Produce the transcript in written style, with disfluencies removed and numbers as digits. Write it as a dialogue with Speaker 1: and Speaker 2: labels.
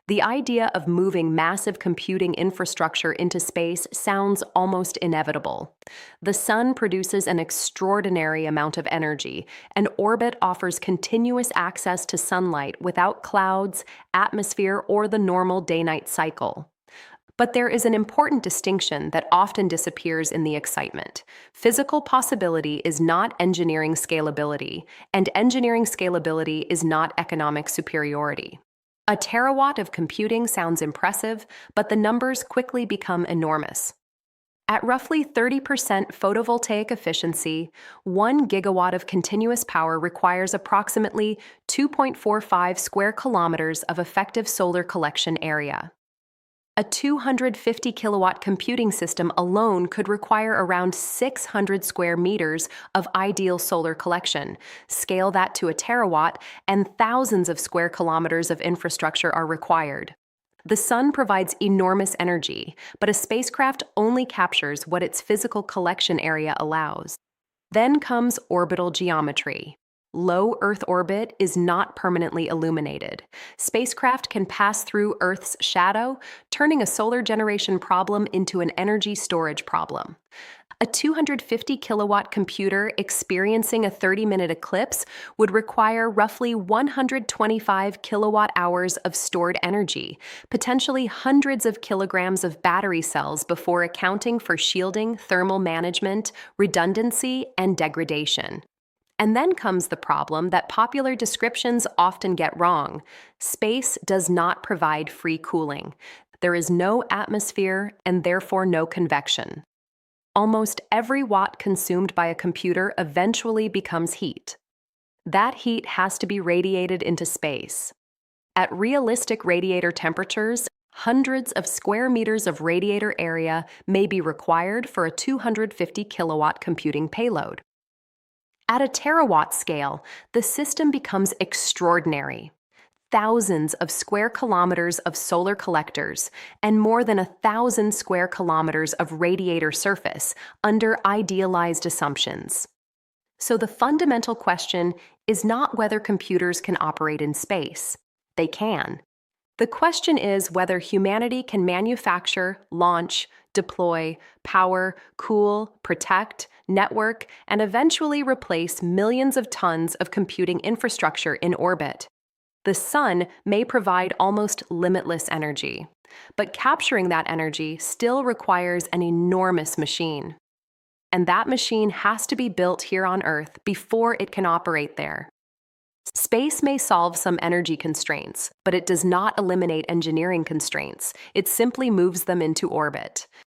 Speaker 1: The idea of moving massive computing infrastructure into space sounds almost inevitable. The sun produces an extraordinary amount of energy, and orbit offers continuous access to sunlight without clouds, atmosphere, or the normal day-night cycle. But there is an important distinction that often disappears in the excitement. Physical possibility is not engineering scalability, and engineering scalability is not economic superiority. A terawatt of computing sounds impressive, but the numbers quickly become enormous. At roughly 30% photovoltaic efficiency, 1 gigawatt of continuous power requires approximately 2.45 square kilometers of effective solar collection area. A 250 kilowatt computing system alone could require around 600 square meters of ideal solar collection. Scale that to a terawatt, and thousands of square kilometers of infrastructure are required. The sun provides enormous energy, but a spacecraft only captures what its physical collection area allows. Then comes orbital geometry. Low Earth orbit is not permanently illuminated. Spacecraft can pass through Earth's shadow, turning a solar generation problem into an energy storage problem. A 250 kilowatt computer experiencing a 30-minute eclipse would require roughly 125 kilowatt hours of stored energy, potentially hundreds of kilograms of battery cells before accounting for shielding, thermal management, redundancy, and degradation. And then comes the problem that popular descriptions often get wrong. Space does not provide free cooling. There is no atmosphere and therefore no convection. Almost every watt consumed by a computer eventually becomes heat. That heat has to be radiated into space. At realistic radiator temperatures, hundreds of square meters of radiator area may be required for a 250 kilowatt computing payload. At a terawatt scale, the system becomes extraordinary. Thousands of square kilometers of solar collectors and more than 1,000 square kilometers of radiator surface under idealized assumptions. So the fundamental question is not whether computers can operate in space. They can. The question is whether humanity can manufacture, launch, deploy, power, cool, protect, network, and eventually replace millions of tons of computing infrastructure in orbit. The sun may provide almost limitless energy, but capturing that energy still requires an enormous machine. And that machine has to be built here on Earth before it can operate there. Space may solve some energy constraints, but it does not eliminate engineering constraints. It simply moves them into orbit.